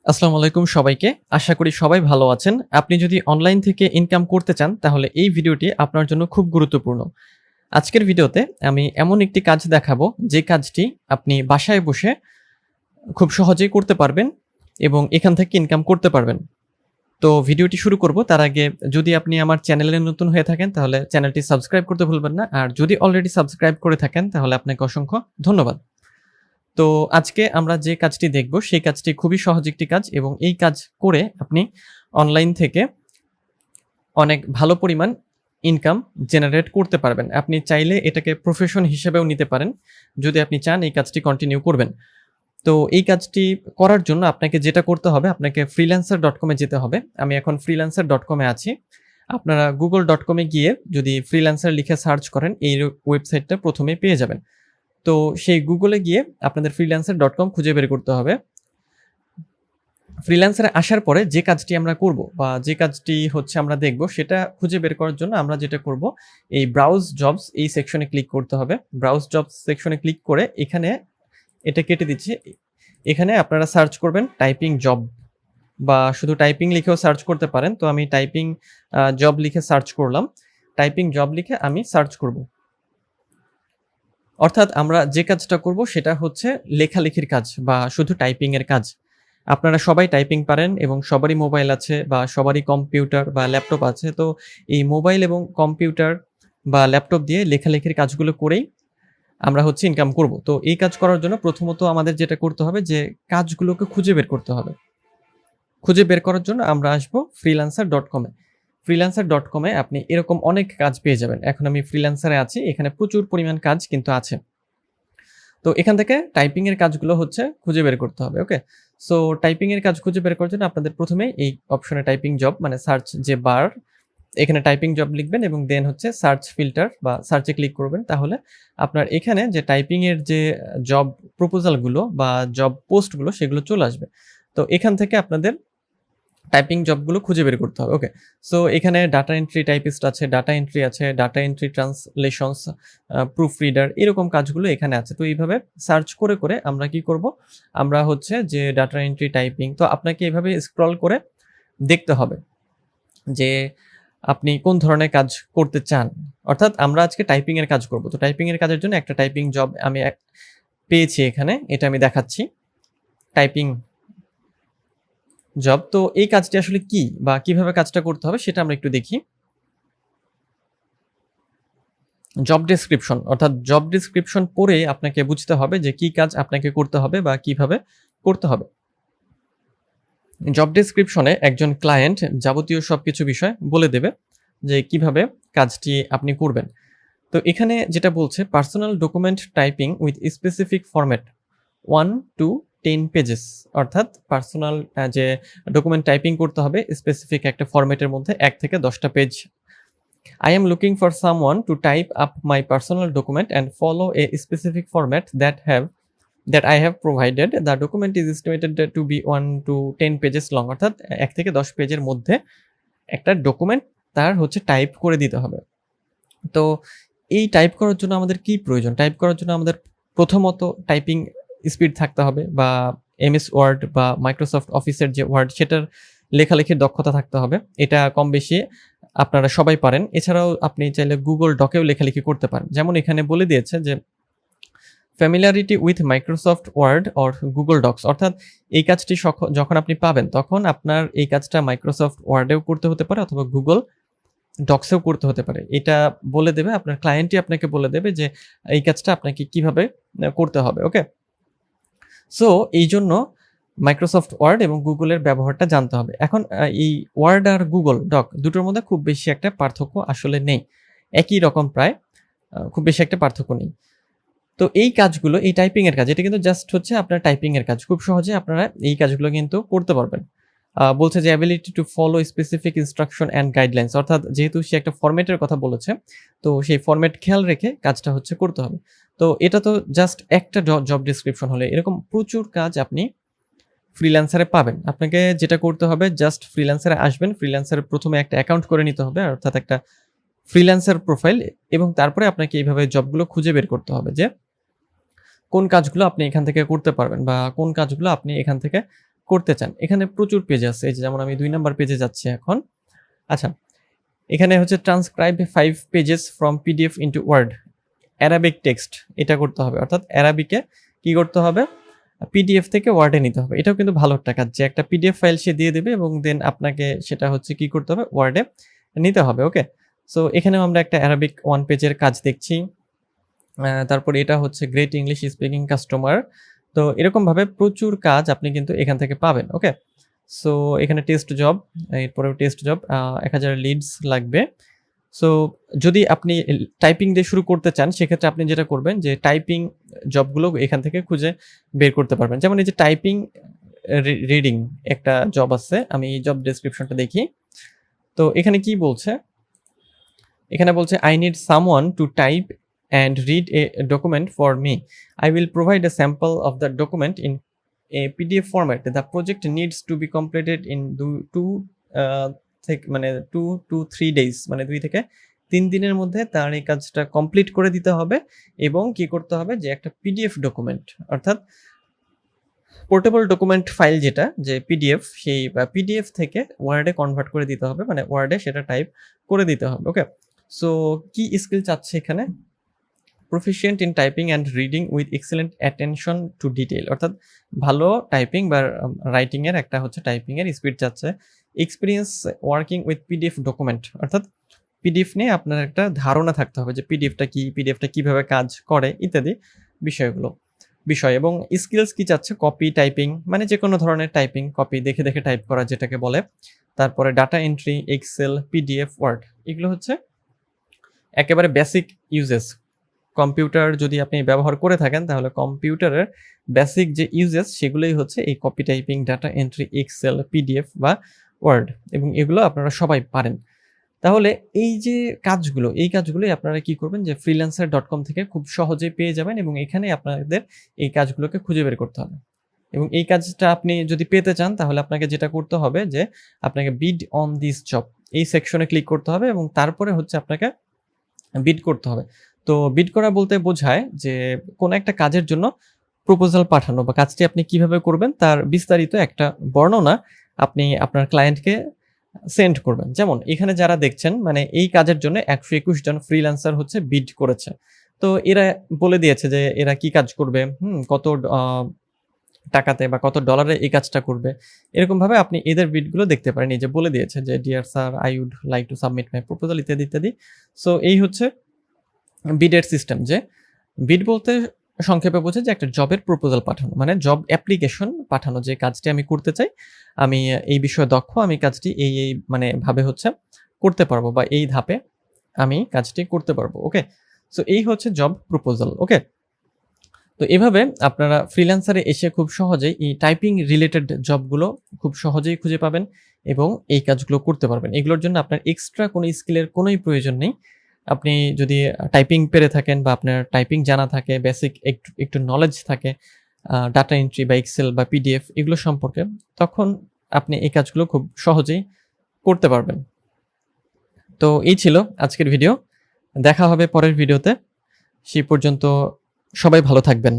আসসালামু আলাইকুম সবাইকে। আশা করি সবাই ভালো আছেন। আপনি যদি অনলাইন থেকে ইনকাম করতে চান তাহলে এই ভিডিওটি আপনার জন্য খুব গুরুত্বপূর্ণ। আজকের ভিডিওতে আমি এমন একটি কাজ দেখাবো যে কাজটি আপনি বাসায় বসে খুব সহজেই করতে পারবেন এবং এখান থেকে ইনকাম করতে পারবেন। তো ভিডিওটি শুরু করব তার আগে যদি আপনি আমার চ্যানেলে নতুন হয়ে থাকেন তাহলে চ্যানেলটি সাবস্ক্রাইব করতে ভুলবেন না। আর যদি অলরেডি সাবস্ক্রাইব করে থাকেন তাহলে আপনাকে অসংখ্য ধন্যবাদ। তো আজকে আমরা যে কাজটি দেখব সেই কাজটি খুবই সহজ একটি কাজ এবং এই কাজ করে আপনি অনলাইন থেকে অনেক ভালো পরিমাণ ইনকাম জেনারেট করতে পারবেন। আপনি চাইলে এটাকে প্রফেশন হিসেবেও নিতে পারেন। যদি আপনি চান এই কাজটি কন্টিনিউ করবেন। তো এই কাজটি করার জন্য আপনাকে যেটা করতে হবে আপনাকে freelancer.com এ যেতে হবে। আমি এখন freelancer.com এ আছি। আপনারা google.com এ গিয়ে যদি ফ্রিল্যান্সার লিখে সার্চ করেন এই ওয়েবসাইটটা প্রথমেই পেয়ে যাবেন। তো সেই গুগলে গিয়ে আপনাদের freelancer.com খুঁজে বের করতে হবে। ফ্রিল্যান্সারে আসার পরে যে কাজটি আমরা করব বা যে কাজটি হচ্ছে আমরা দেখব সেটা খুঁজে বের করার জন্য আমরা যেটা করব এই ব্রাউজ জবস এই সেকশনে ক্লিক করতে হবে। ব্রাউজ জবস সেকশনে ক্লিক করে এখানে এটা কেটে দিচ্ছি। এখানে আপনারা সার্চ করবেন টাইপিং জব বা শুধু টাইপিং লিখেও সার্চ করতে পারেন। তো আমি টাইপিং জব লিখে সার্চ করলাম। টাইপিং জব লিখে আমি সার্চ করব। অর্থাৎ আমরা যে কাজটা করব সেটা হচ্ছে লেখালেখির কাজ বা শুধু টাইপিং এর কাজ। আপনারা সবাই টাইপিং পারেন এবং সবারই মোবাইল আছে বা সবারই কম্পিউটার বা ল্যাপটপ আছে। তো এই মোবাইল এবং কম্পিউটার বা ল্যাপটপ দিয়ে লেখালেখির কাজগুলো করেই আমরা হচ্ছে ইনকাম করব। তো এই কাজ করার জন্য প্রথমত আমাদের যেটা করতে হবে যে কাজগুলোকে খুঁজে বের করতে হবে। খুঁজে বের করার জন্য আমরা আসবো freelancer.com এ। freelancer.com এ আপনি এরকম অনেক কাজ পেয়ে যাবেন। এখন আমি ফ্রিল্যান্সারে আছি। এখানে প্রচুর পরিমাণ কাজ কিন্তু আছে। তো এখান থেকে টাইপিং এর কাজগুলো হচ্ছে খুঁজে বের করতে হবে। ওকে? সো টাইপিং এর কাজ খুঁজে বের করার জন্য আপনাদের প্রথমে এই অপশনে টাইপিং জব মানে সার্চ যে বার এখানে টাইপিং জব লিখবেন এবং দেন হচ্ছে সার্চ ফিল্টার বা সার্চে ক্লিক করবেন। তাহলে আপনার এখানে যে টাইপিং এর যে জব প্রপোজাল গুলো বা জব পোস্ট গুলো সেগুলো চলে আসবে। তো এখান থেকে আপনাদের টাইপিং জবগুলো খুঁজে বের করতে হবে। ওকে? সো এখানে ডাটা এন্ট্রি টাইপিস্ট আছে, ডাটা এন্ট্রি আছে, data entry translations, proof reader এরকম কাজগুলো এখানে আছে। তো এইভাবে সার্চ করে, করে আমরা কি করব? আমরা হচ্ছে যে ডাটা এন্ট্রি টাইপিং তো আপনাকে এভাবে স্ক্রল করে দেখতে হবে যে আপনি কোন ধরনের কাজ করতে চান। অর্থাৎ আমরা আজকে টাইপিং এর কাজ করব। তো টাইপিং এর কাজের জন্য একটা টাইপিং জব আমি পেয়েছি এখানে। এটা আমি দেখাচ্ছি। Typing job. তো এই কাজটি আসলে কি বা কিভাবে কাজটা করতে হবে সেটা আমরা একটু দেখি। জব ডেসক্রিপশন অর্থাৎ জব ডেসক্রিপশন পড়ে আপনাকে বুঝতে হবে যে কি কাজ আপনাকে করতে হবে বা কিভাবে করতে হবে। জব ডেসক্রিপশনে একজন ক্লায়েন্ট যাবতীয় সবকিছু বিষয় বলে দেবে যে কিভাবে কাজটি আপনি করবেন। তো এখানে যেটা বলছে personal document typing with specific format 1 to 10 pages অর্থাৎ পার্সোনাল যে ডকুমেন্ট টাইপিং করতে হবে স্পেসিফিক একটা ফরম্যাটের মধ্যে 1 থেকে 10টা page. I am looking for someone to type up my personal document and follow a specific format that I have provided. The document is estimated to be 1 to 10 pages long অর্থাৎ 1 থেকে 10 পেজের মধ্যে একটা document তার হচ্ছে type করে দিতে হবে। তো এই টাইপ করার জন্য আমাদের কি প্রয়োজন? টাইপ করার জন্য আমাদের প্রথমত টাইপিং স্পিড থাকতে হবে বা এমএস ওয়ার্ড বা মাইক্রোসফট অফিসের যে ওয়ার্ড সেটার লেখালেখির দক্ষতা থাকতে হবে। এটা কম বেশি আপনারা সবাই পারেন। এছাড়াও আপনি চাইলে গুগল ডকেও লেখালেখি করতে পারেন। যেমন এখানে বলে দিয়েছে যে familiarity with Microsoft Word or Google Docs অর্থাৎ এই কাজটি যখন আপনি পাবেন তখন আপনার এই কাজটা মাইক্রোসফট ওয়ার্ডেও করতে হতে পারে অথবা গুগল ডক্সেও করতে হতে পারে। এটা বলে দেবে আপনার ক্লায়েন্টই আপনাকে বলে দেবে যে এই কাজটা আপনাকে কিভাবে করতে হবে। ওকে? সো এইজন্য মাইক্রোসফট ওয়ার্ড এবং গুগলের ব্যবহারটা জানতে হবে। এখন এই ওয়ার্ড আর গুগল ডক দুটোর মধ্যে খুব বেশি একটা পার্থক্য আসলে নেই। একই রকম প্রায় খুব বেশি একটা পার্থক্য নেই। তো এই কাজগুলো এই টাইপিং এর কাজ এটা কিন্তু জাস্ট হচ্ছে আপনার টাইপিং এর কাজ। খুব সহজে আপনারা এই কাজগুলো কিন্তু করতে পারবেন। বলছে যে ability to follow specific instruction and guidelines অর্থাৎ যেহেতু সে একটা ফরম্যাটের কথা বলেছে তো সেই ফরম্যাট খেয়াল রেখে কাজটা হচ্ছে করতে হবে। তো এটা তো জাস্ট একটা জব ডেসক্রিপশন হলে এরকম প্রচুর কাজ আপনি ফ্রিল্যান্সারে পাবেন। আপনাকে যেটা করতে হবে জাস্ট ফ্রিল্যান্সারে আসবেন। ফ্রিল্যান্সারে প্রথমে একটা অ্যাকাউন্ট করে নিতে হবে অর্থাৎ একটা ফ্রিল্যান্সার প্রোফাইল এবং তারপরে আপনাকে এইভাবে জবগুলো খুঁজে বের করতে হবে যে কোন কাজগুলো আপনি এখান থেকে করতে পারবেন বা কোন কাজগুলো আপনি এখান থেকে করতে চান, এখানে প্রচুর পেজ আছে। এই যে যেমন আমি 2 নাম্বার পেজে যাচ্ছি এখন। আচ্ছা, এখানে হচ্ছে transcribe 5 pages from PDF into word Arabic text, এটা করতে হবে। অর্থাৎ অ্যারাবিকে কি করতে হবে, পিডিএফ থেকে ওয়ার্ডে নিতে হবে। এটাও কিন্তু ভালো একটা কাজ যে একটা পিডিএফ ফাইল সে দিয়ে দেবে এবং দেন আপনাকে সেটা হচ্ছে কি করতে হবে, ওয়ার্ডে নিতে হবে। ওকে, সো এখানেও আমরা একটা অ্যারাবিক 1 পেজের কাজ দেখছি। তারপরে এটা হচ্ছে গ্রেট ইংলিশ স্পিকিং কাস্টমার। তো এরকমভাবে প্রচুর কাজ আপনি কিন্তু এখান থেকে পাবেন। ওকে, সো এখানে টেস্ট জব, এরপরেও টেস্ট জব, 1000 লিডস লাগবে। সো যদি আপনি টাইপিং দিয়ে শুরু করতে চান সেক্ষেত্রে আপনি যেটা করবেন যে টাইপিং জবগুলো এখান থেকে খুঁজে বের করতে পারবেন। যেমন এই যে টাইপিং রিডিং একটা জব আছে, আমি এই জব ডেসক্রিপশনটা দেখি। তো এখানে কি বলছে, এখানে বলছে I need someone to type and read a document for me. I will provide a sample of the document in a PDF format. The project needs to be completed in 2 to 3 days, মানে 2 থেকে 3 দিনের মধ্যে তার এই কাজটা complete করে দিতে হবে। এবং কি করতে হবে যে একটা পিডিএফ ডকুমেন্ট, অর্থাৎ পোর্টেবল ডকুমেন্ট ফাইল যেটা, যে পিডিএফ, সেই পিডিএফ থেকে ওয়ার্ডে কনভার্ট করে দিতে হবে, মানে ওয়ার্ডে সেটা টাইপ করে দিতে হবে। ওকে, সো কি স্কিল চাচ্ছে এখানে, proficient in typing and reading with excellent attention to detail, অর্থাৎ ভালো টাইপিং বা রাইটিংয়ের একটা হচ্ছে টাইপিংয়ের স্পিড চাচ্ছে। Experience working with PDF document, অর্থাৎ পিডিএফ নিয়ে আপনার একটা ধারণা থাকতে হবে যে পিডিএফটা কি, পিডিএফটা কীভাবে কাজ করে ইত্যাদি বিষয়। এবং স্কিলস কি চাচ্ছে, কপি টাইপিং, মানে যে কোনো ধরনের টাইপিং, কপি দেখে দেখে টাইপ করা যেটাকে বলে। তারপরে data entry, Excel, PDF, Word, এগুলো হচ্ছে একেবারে বেসিক ইউজেস। কম্পিউটার যদি আপনি ব্যবহার করে থাকেন তাহলে কম্পিউটারের বেসিক যে ইউজেস সেগুলোই হচ্ছে এই copy typing, data entry, Excel, PDF বা ওয়ার্ড, এবং এগুলো আপনারা সবাই পারেন। তাহলে এই যে কাজগুলো, এই কাজগুলোই আপনারা কি করবেন যে freelancer.com থেকে খুব সহজেই পেয়ে যাবেন এবং এখানে আপনাদের এই কাজগুলোকে খুঁজে বের করতে হবে। এবং এই কাজটা আপনি যদি পেতে চান তাহলে আপনাকে যেটা করতে হবে যে আপনাকে বিড অন দিস জব, এই সেকশনে ক্লিক করতে হবে এবং তারপরে হচ্ছে আপনাকে বিড করতে হবে। তো বিড করা বলতে বোঝায় যে কোনো একটা কাজের জন্য প্রপোজাল পাঠানো বা কাজটি আপনি কিভাবে করবেন তার বিস্তারিত একটা বর্ণনা আপনি আপনার ক্লায়েন্টকে সেন্ড করবেন। যেমন এখানে যারা দেখছেন, মানে এই কাজের জন্য 121 জন ফ্রিল্যান্সার হচ্ছে বিড করেছে। তো এরা বলে দিয়েছে যে এরা কি কাজ করবে, কত টাকাতে বা কত ডলারে এই কাজটা করবে। এরকমভাবে আপনি এদের বিডগুলো দেখতে পারেন। এই যে বলে দিয়েছে যে dear sir, I would like to submit my proposal ইত্যাদি ইত্যাদি। সো এই হচ্ছে বিডের সিস্টেম। যে বিড বলতে সংক্ষেপে বোঝে যে একটা জবের প্রপোজাল পাঠানো, মানে জব অ্যাপ্লিকেশন পাঠানো, যে কাজটি আমি করতে চাই, আমি এই বিষয়ে দক্ষ, আমি কাজটি এই মানে ভাবে হচ্ছে করতে পারবো বা এই ধাপে আমি কাজটি করতে পারবো। ওকে, সো এই হচ্ছে জব প্রপোজাল। ওকে, তো এভাবে আপনারা ফ্রিল্যান্সারে এসে খুব সহজেই এই টাইপিং রিলেটেড জবগুলো খুব সহজেই খুঁজে পাবেন এবং এই কাজগুলো করতে পারবেন। এগুলোর জন্য আপনার এক্সট্রা কোনো স্কিলের কোনোই প্রয়োজন নেই। আপনি যদি টাইপিং পেরে থাকেন বা আপনার টাইপিং জানা থাকে, বেসিক একটু নলেজ থাকে ডাটা এন্ট্রি বা এক্সেল বা পিডিএফ এগুলো সম্পর্কে, তখন আপনি এই কাজগুলো খুব সহজেই করতে পারবেন। তো এই ছিল আজকের ভিডিও, দেখা হবে পরের ভিডিওতে। সেই পর্যন্ত সবাই ভালো থাকবেন।